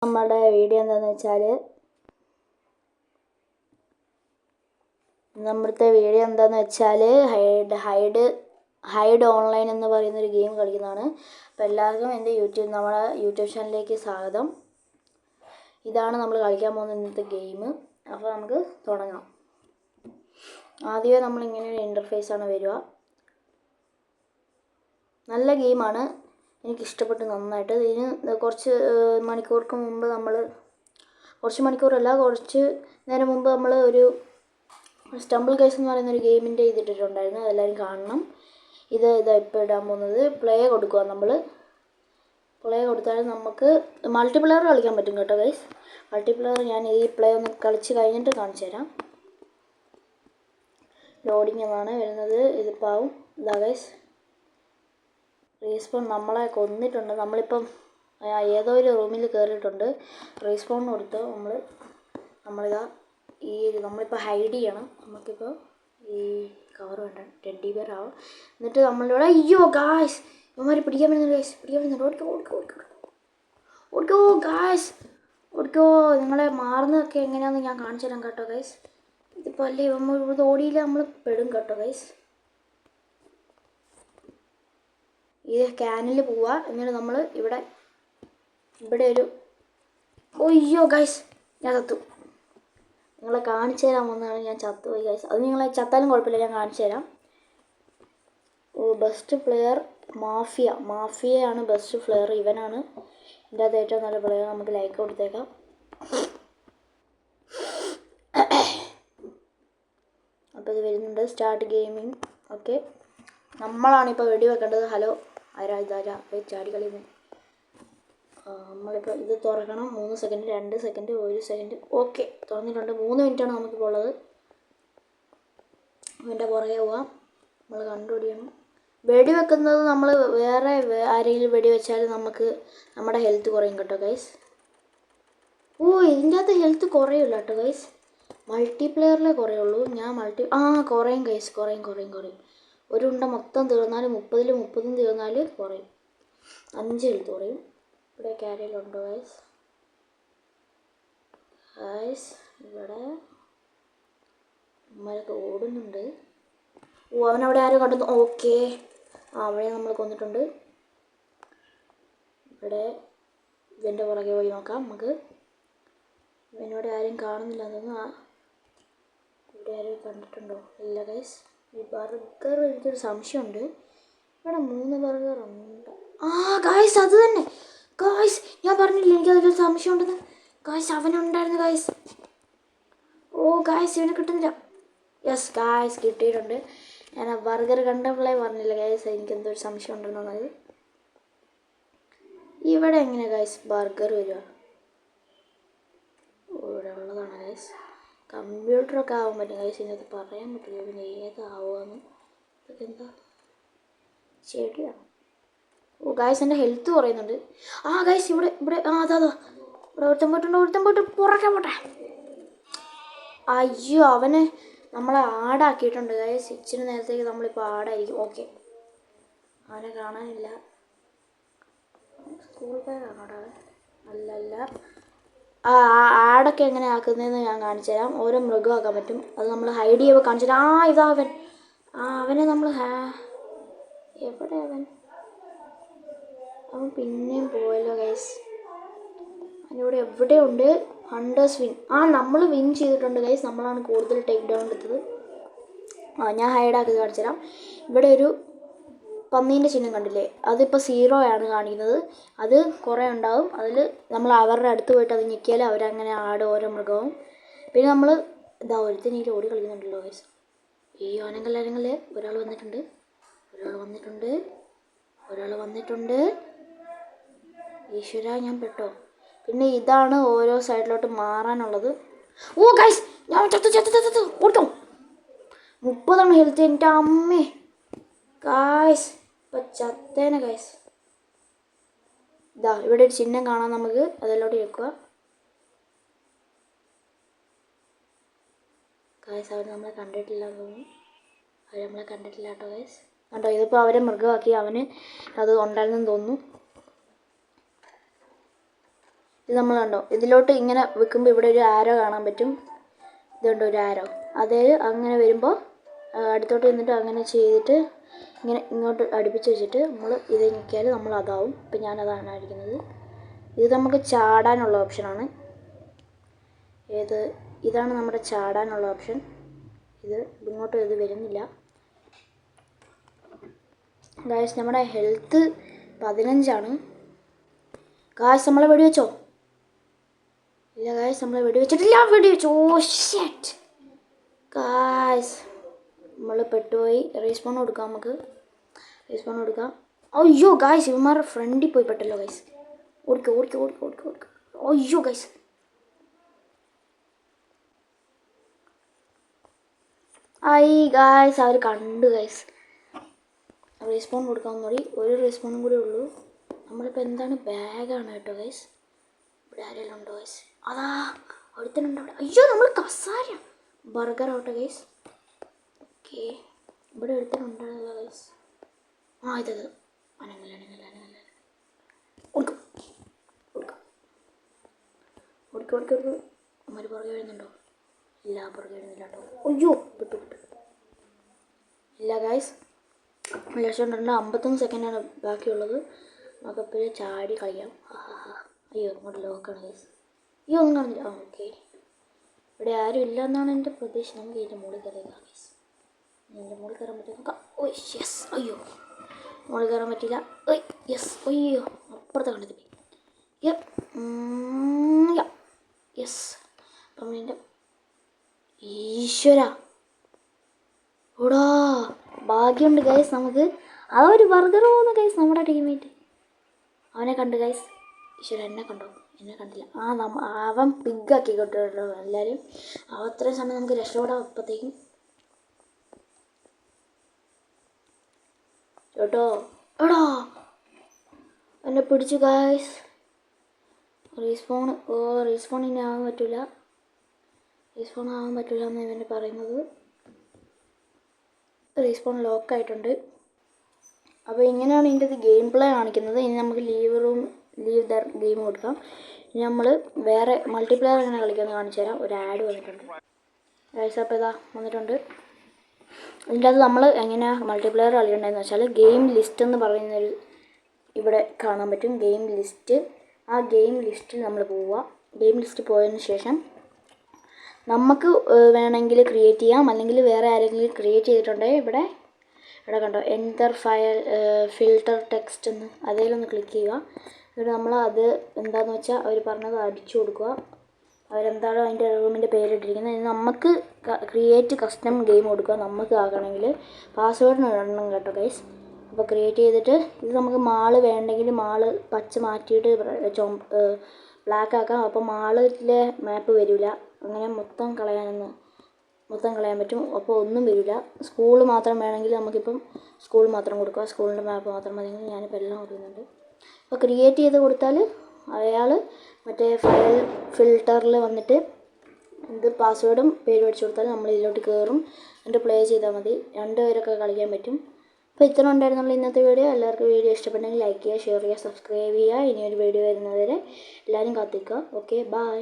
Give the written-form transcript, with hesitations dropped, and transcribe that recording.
നമ്മുടെ വീഡിയോ എന്താണെന്ന് വെച്ചാൽ ഹൈഡ് ഓൺലൈൻ എന്ന് പറയുന്നൊരു ഗെയിം കളിക്കുന്നതാണ്. അപ്പോൾ എല്ലാവർക്കും എൻ്റെ നമ്മുടെ യൂട്യൂബ് ചാനലിലേക്ക് സ്വാഗതം. ഇതാണ് നമ്മൾ കളിക്കാൻ പോകുന്ന ഇന്നത്തെ ഗെയിം. അപ്പോൾ നമുക്ക് തുടങ്ങാം. ആദ്യമേ നമ്മളിങ്ങനെ ഒരു ഇൻ്റർഫേസാണ് വരിക. നല്ല ഗെയിമാണ്, എനിക്കിഷ്ടപ്പെട്ടു നന്നായിട്ട്. ഇതിന് കുറച്ച് മണിക്കൂർക്ക് മുമ്പ് കുറച്ച് നേരം മുമ്പ് നമ്മൾ ഒരു സ്റ്റംബിൾ കേസ് എന്ന് പറയുന്നൊരു ഗെയിമിൻ്റെ ഇതിട്ടിട്ടുണ്ടായിരുന്നു. അതെല്ലാവരും കാണണം. ഇതാ ഇപ്പോൾ ഇടാൻ പോകുന്നത്. പ്ലേ കൊടുക്കുക. പ്ലേ കൊടുത്താൽ നമുക്ക് മൾട്ടിപ്ലെയർ കളിക്കാൻ പറ്റും കേട്ടോ ഗൈസ്. മൾട്ടിപ്ലെയർ ഞാൻ ഈ പ്ലേ ഒന്ന് കളിച്ച് കഴിഞ്ഞിട്ട് കാണിച്ചു തരാം. ലോഡിങ് എന്നാണ് വരുന്നത്. ഇതിപ്പോൾ ആവും. ഇതാ ഗൈസ്, റീസ്പോൺ നമ്മളെ കൊന്നിട്ടുണ്ട്. നമ്മളിപ്പം ഏതോ ഒരു റൂമിൽ കയറിയിട്ടുണ്ട്. റീസ്പോൺ കൊടുത്ത് നമ്മളിപ്പോൾ ഹൈഡ് ചെയ്യണം. നമുക്കിപ്പോൾ ഈ കവർ വേണ്ട, ടെഡ്ഡി ബിയർ ആവും. എന്നിട്ട് നമ്മളിവിടെ അയ്യോ ഗായ്സ്, ഇവന്മാർ പിടിക്കാൻ പറ്റുന്നുണ്ട്. ഓടിക്കോ ഗായ്സ്, ഓടിക്കോ. നിങ്ങളെ മാറുന്നതൊക്കെ എങ്ങനെയാണെന്ന് ഞാൻ കാണിച്ചു തരാം കേട്ടോ ഗൈസ്. ഇതിപ്പോൾ അല്ലേ ഇവന്മാർ ഇവിടെ ഓടിയില്ല, നമ്മൾ പെടും കേട്ടോ ഗൈസ്. ഇത് ക്യാനിൽ പോവുക. എന്നിട്ട് നമ്മൾ ഇവിടെ ഒരു ഒയ്യോ ഗൈസ്, ഞാൻ ചത്തു. നിങ്ങളെ കാണിച്ചു തരാൻ വന്നതാണ്. ഞാൻ ചത്തുപോയി ഗൈസ്. അത് നിങ്ങളെ ചത്താലും കുഴപ്പമില്ല, ഞാൻ കാണിച്ചു തരാം. ബെസ്റ്റ് പ്ലെയർ മാഫിയയാണ് ബെസ്റ്റ് പ്ലെയർ. ഇവനാണ് എൻ്റെ അത് ഏറ്റവും നല്ല പ്ലെയർ. നമുക്ക് ലൈക്ക് കൊടുത്തേക്കാം. അപ്പോൾ ഇത് വരുന്നുണ്ട്. Start gaming. ഓക്കെ, നമ്മളാണിപ്പോൾ വെടി വെക്കേണ്ടത്. ഹലോ ആരാ ചാടി കളിയുന്നത്. നമ്മളിപ്പോൾ ഇത് തുറക്കണം. 3 സെക്കൻഡ്, 2 സെക്കൻഡ്, 1 സെക്കൻഡ്. ഓക്കെ, തുറന്നിട്ടുണ്ട്. 3 മിനിറ്റാണ് നമുക്കിപ്പോൾ ഉള്ളത്. അതിൻ്റെ പുറകെ പോവാം. നമ്മൾ കണ്ടുപിടിക്കണം. വെടി വെക്കുന്നത് നമ്മൾ വേറെ ആരെങ്കിലും വെടി വെച്ചാൽ നമ്മുടെ ഹെൽത്ത് കുറയും കേട്ടോ ഗൈസ്. ഇതിൻ്റെ അകത്ത് ഹെൽത്ത് കുറയില്ല കേട്ടോ ഗൈസ്. മൾട്ടിപ്ലെയറിലേ കുറയുള്ളൂ. കുറയും ഗൈസ്, കുറയും. ഒരു ഉണ്ട മൊത്തം തീർന്നാൽ 30 തീർന്നാൽ കുറയും. 5 ഹെൽത്ത് കുറയും. ഇവിടെ ക്യാരിയലുണ്ടോ ഗൈസ്? ഇവിടെ അമ്മരൊക്കെ ഓടുന്നുണ്ട്. അവനവിടെ ആരും കണ്ടു. ഓക്കെ, അവനെ നമ്മൾ കൊന്നിട്ടുണ്ട്. ഇവിടെ ഇതിൻ്റെ പുറകെ പോയി നോക്കാം നമുക്ക്. ഇവനോട് ആരും കാണുന്നില്ല തോന്നുന്നു. ഇവിടെ ആരും കണ്ടിട്ടുണ്ടോ? ഇല്ല ഗൈസ്. ഈ ബർഗർ എനിക്കൊരു സംശയമുണ്ട്. ഇവിടെ 3 ബർഗർ ഉണ്ട്. ഗായ്സ്, അത് തന്നെ ഗായ്സ്, ഞാൻ പറഞ്ഞില്ലേ എനിക്കതൊരു സംശയം ഉണ്ടെന്ന്. Guys, അവനുണ്ടായിരുന്നു guys. ഗായ്സ്, ഇവനെ കിട്ടുന്നില്ല. യെസ് ഗായ്സ്, കിട്ടിയിട്ടുണ്ട്. ഞാൻ ആ ബർഗർ കണ്ടപ്പോഴേ പറഞ്ഞില്ല ഗായ്സ്, എനിക്കെന്തോ ഒരു സംശയം ഉണ്ടെന്നുള്ളത്. ഇവിടെ എങ്ങനെ ഗായ്സ് ബർഗർ വരിക? ഇവിടെ ഉള്ളതാണ് ഗായ്സ്. കമ്പ്യൂട്ടറൊക്കെ ആവാൻ പറ്റും ഗായ്സ്. ഇതിനകത്ത് പറയാൻ പറ്റില്ല പിന്നെ ഏതാവുമെന്ന്. ഇതൊക്കെ എന്താ ശരിയാണ്. ഗായ്സ്, എൻ്റെ ഹെൽത്ത് കുറയുന്നുണ്ട്. ഗായ്സ്, ഇവിടെ അതാ ഇവിടെ ഒരുത്തൻ പോയിട്ട് പുറകെ പോട്ടെ. അയ്യോ, അവനെ നമ്മളെ ആടാക്കിയിട്ടുണ്ട് ഗായ്സ്. ഇച്ചിരി നേരത്തേക്ക് നമ്മളിപ്പോൾ ആടായിരിക്കും. ഓക്കെ, അവനെ കാണാനില്ല. സ്കൂൾ ബാഗാണോ അവൻ? അല്ലല്ല. ആടൊക്കെ എങ്ങനെ ആക്കുന്നതെന്ന് ഞാൻ കാണിച്ചു തരാം. ഓരോ മൃഗം ആക്കാൻ പറ്റും. അത് നമ്മൾ ഹൈഡ് ചെയ്യുമ്പോൾ കാണിച്ചു തരാം. ഇതാ അവൻ. അവനെ നമ്മൾ എവിടെ അവൻ പിന്നെയും പോയല്ലോ ഗൈസ്. അതിനിവിടെ എവിടെയുണ്ട് ഹണ്ടേഴ്സ് വിൻ. നമ്മൾ വിൻ ചെയ്തിട്ടുണ്ട് ഗൈസ്. നമ്മളാണ് കൂടുതൽ ടേക്ക് ഡൗൺ എടുത്തത്. ഞാൻ ഹൈഡാക്കി കാണിച്ചു തരാം. ഇവിടെ ഒരു പന്നീൻ്റെ ചിഹ്നം കണ്ടില്ലേ? അതിപ്പോൾ 0 ആണ് കാണിക്കുന്നത്. അത് കുറേ ഉണ്ടാവും. അതിൽ നമ്മൾ അവരുടെ അടുത്ത് പോയിട്ട് അത് ഞെക്കിയാൽ അവരങ്ങനെ ഓരോ മൃഗവും. പിന്നെ നമ്മൾ ഒരുത്തിന് ഈ ഓടി കളിക്കുന്നുണ്ടല്ലോ ഗൈസ്. ഈ അനങ്കല്ലേ ഒരാൾ വന്നിട്ടുണ്ട്. ഈശ്വര, ഞാൻ പെട്ടോ. പിന്നെ ഇതാണ് ഓരോ സൈഡിലോട്ട് മാറാനുള്ളത്. ഗൈസ്, ഞാൻ ഓടിക്കോ. 30 ഹെൽത്ത്. എൻ്റെ അമ്മേ ഗൈസ്, ഇപ്പം ചത്തേനെ ഗൈസ്. ഇവിടെ ഒരു ചിഹ്നം കാണാം നമുക്ക്. അതെല്ലോട്ട് വെക്കുക ഗൈസ്. അവർ നമ്മളെ കണ്ടിട്ടില്ല തോന്നുന്നു. കേട്ടോ ഗൈസ്. കണ്ടോ, ഇതിപ്പോൾ അവരെ മൃഗമാക്കി. അവന് അത് ഉണ്ടായിരുന്നെന്ന് തോന്നുന്നു. ഇത് നമ്മൾ കണ്ടോ, ഇതിലോട്ട് ഇങ്ങനെ വെക്കുമ്പോൾ ഇവിടെ ഒരു ആരോ കാണാൻ പറ്റും. ഇതുണ്ട് ഒരു ആരോ. അതായത് അങ്ങനെ വരുമ്പോൾ അടുത്തോട്ട് നിന്നിട്ട് അങ്ങനെ ചെയ്തിട്ട് ഇങ്ങനെ ഇങ്ങോട്ട് അടുപ്പിച്ച് വെച്ചിട്ട് നമ്മൾ ഇത് ഞെക്കിയാൽ നമ്മൾ അതാവും. ഇപ്പം ഞാനതാണ് അടിക്കുന്നത്. ഇത് നമുക്ക് ചാടാനുള്ള ഓപ്ഷനാണ്. ഇതാണ് നമ്മുടെ ചാടാനുള്ള ഓപ്ഷൻ. ഇങ്ങോട്ട് ഇത് വരുന്നില്ല. ഗായ്സ് നമ്മുടെ ഹെൽത്ത് 15 ഗായ്സ്. നമ്മളെ വെടിവെച്ചോ? ഇല്ല ഗായ്സ്, നമ്മളെ വെടിവെച്ചിട്ടില്ല. വെടിവെച്ചു. ഓ ഷിറ്റ് ഗായ്സ്, നമ്മൾ പെട്ടുപോയി. റീസ്പോൺ കൊടുക്കാം നമുക്ക്. റീസ്പോൺ കൊടുക്കാം. അയ്യോ ഗായ്സ്, ഇവന്മാരുടെ ഫ്രണ്ടിൽ പോയി പെട്ടല്ലോ ഗായ്സ്. ഓടിക്കോ. അയ്യോ ഗായ്സ്, ഗായ്സ് അവർ കണ്ടു ഗായ്സ്. റീസ്പോൺ കൊടുക്കാൻ മതി. ഒരു റീസ്പോണും കൂടി ഉള്ളൂ. നമ്മളിപ്പോൾ എന്താണ്, ബാഗാണ് കേട്ടോ ഗൈസ്. ഇവിടെ ആരെങ്കിലും ഉണ്ടോ ഗൈസ്? അതാ ഒരുത്തനുണ്ട് അവിടെ. അയ്യോ നമ്മൾ കസാര ബർഗർ ആവട്ടെ ഗൈസ്. ഓക്കെ, ഇവിടെ ഒരുത്തനുണ്ടല്ലോ ഗൈസ്. ഇത് അനങ്ങല്ല. ഓടിക്കോ. അമ്മ പുറകെ വരുന്നുണ്ടോ? ഇല്ല, പുറകെ വരുന്നില്ല കേട്ടോ. അയ്യോ വിട്ടു. ഇല്ല ഗൈസ്, 51 സെക്കൻഡാണ് ബാക്കിയുള്ളത്. നമുക്കപ്പോൾ ചാടി കളിക്കാം. അയ്യോ അങ്ങോട്ട് ലോക്കാണ് ഗൈസ്. അയ്യോ ഒന്നും കാണില്ല. ഓക്കെ, ഇവിടെ ആരും ഇല്ല എന്നാണ് എൻ്റെ പ്രതീക്ഷ. നമുക്ക് ഇതിൻ്റെ മുകളിൽ കയറിയതാണ് ഗൈസ്. ഇതിൻ്റെ മുകളിൽ കയറാൻ പറ്റും നോക്കാം. Oh yes. അയ്യോ മുകളിൽ കയറാൻ പറ്റില്ല. യെസ്. അയ്യോ അപ്പുറത്തെ കണ്ടെത്തി. യെസ്. അപ്പം എൻ്റെ ഈശ്വര ഓടാ, ഭാഗ്യമുണ്ട് ഗൈസ് നമുക്ക്. അതൊരു ബർഗർ പോകുന്നു ഗൈസ്. നമ്മുടെ ടീമേറ്റ് അവനെ കണ്ടു ഗൈസ്. ഈശ്വര എന്നെ കണ്ടോ? എന്നെ കണ്ടില്ല. അവൻ പിഗ്ഗാക്കി കൊണ്ടുവരോ എല്ലാവരും. അത്രയും സമയം നമുക്ക് രക്ഷപ്പെടാം. അപ്പോഴത്തേക്കും ചേട്ടോ എടാ എന്നെ പിടിച്ചു ഗൈസ്. റീസ്പോൺ ഇനി ആവാൻ പറ്റില്ല. റീസ്പോൺ ആവാൻ പറ്റില്ല എന്ന് ഇവന് പറയുന്നത്. റീസ്പോൺ ലോക്കായിട്ടുണ്ട്. അപ്പോൾ ഇങ്ങനെയാണ് ഇതിൻ്റെ ഗെയിം പ്ലേ കാണിക്കുന്നത്. ഇനി നമുക്ക് ലീവ് ദർ ഗെയിം കൊടുക്കാം. ഇനി നമ്മൾ വേറെ മൾട്ടിപ്ലെയർ എങ്ങനെ കളിക്കാമെന്ന് കാണിച്ചു തരാം. ഒരു ആഡ് വന്നിട്ടുണ്ട് ഗൈസ്. അപ്പോൾ ഇതാ വന്നിട്ടുണ്ട്. ഇതിൻ്റെ അത് നമ്മൾ എങ്ങനെയാണ് മൾട്ടിപ്ലെയർ കളിക്കേണ്ടതെന്ന് വെച്ചാൽ ഗെയിം ലിസ്റ്റ് എന്ന് പറയുന്നൊരു ഇവിടെ കാണാൻ പറ്റും. Game list. ആ ഗെയിം ലിസ്റ്റിൽ നമ്മൾ പോവുക. ഗെയിം ലിസ്റ്റ് പോയതിന് ശേഷം നമുക്ക് വേണമെങ്കിൽ ക്രിയേറ്റ് ചെയ്യാം, അല്ലെങ്കിൽ വേറെ ആരെങ്കിലും ക്രിയേറ്റ് ചെയ്തിട്ടുണ്ടെങ്കിൽ ഇവിടെ കണ്ടോ എൻ്റർ ഫിൽട്ടർ ടെക്സ്റ്റ് എന്ന് അതിലൊന്ന് ക്ലിക്ക് ചെയ്യുക. എന്നിട്ട് നമ്മൾ അത് എന്താണെന്ന് വെച്ചാൽ അവർ പറഞ്ഞത് അടിച്ചു കൊടുക്കുക. അവരെന്താണോ അതിൻ്റെ റൂമിൻ്റെ പേരിട്ടിരിക്കുന്നത്. നമുക്ക് ക്രിയേറ്റ് കസ്റ്റം ഗെയിം കൊടുക്കുക. നമുക്ക് ആകണമെങ്കിൽ പാസ്വേഡിന് ഇടണം കേട്ടോ ഗൈസ്. അപ്പോൾ ക്രിയേറ്റ് ചെയ്തിട്ട് ഇത് നമുക്ക് മാള് വേണ്ടെങ്കിൽ മാള് പച്ച മാറ്റിയിട്ട് ബ്ലാക്ക് ആക്കാം. അപ്പോൾ മാളിലെ മാപ്പ് വരില്ല. അങ്ങനെ മൊത്തം കളയാൻ പറ്റും. അപ്പോൾ ഒന്നും വരില്ല. സ്കൂൾ മാത്രം വേണമെങ്കിൽ നമുക്കിപ്പം സ്കൂൾ മാത്രം കൊടുക്കുക. സ്കൂളിൻ്റെ മാപ്പ് മാത്രം മതിയെങ്കിൽ ഞാനിപ്പോൾ എല്ലാം കൊടുക്കുന്നുണ്ട്. അപ്പോൾ ക്രിയേറ്റ് ചെയ്ത് കൊടുത്താൽ അയാൾ മറ്റേ ഫയൽ ഫിൽട്ടറിൽ വന്നിട്ട് ഇത് പാസ്വേഡും പേര് പഠിച്ചു കൊടുത്താൽ നമ്മൾ ഇതിലോട്ട് കയറും. എന്നിട്ട് പ്ലേ ചെയ്താൽ മതി. 2 പേരൊക്കെ കളിക്കാൻ പറ്റും. അപ്പോൾ ഇത്ര ഉണ്ടായിരുന്നുള്ള ഇന്നത്തെ വീഡിയോ. എല്ലാവർക്കും വീഡിയോ ഇഷ്ടപ്പെട്ടെങ്കിൽ ലൈക്ക് ചെയ്യുക, ഷെയർ ചെയ്യുക, സബ്സ്ക്രൈബ് ചെയ്യുക. ഇനിയൊരു വീഡിയോ വരുന്നതുവരെ എല്ലാവരും കാത്തിരിക്കുക. Okay, by.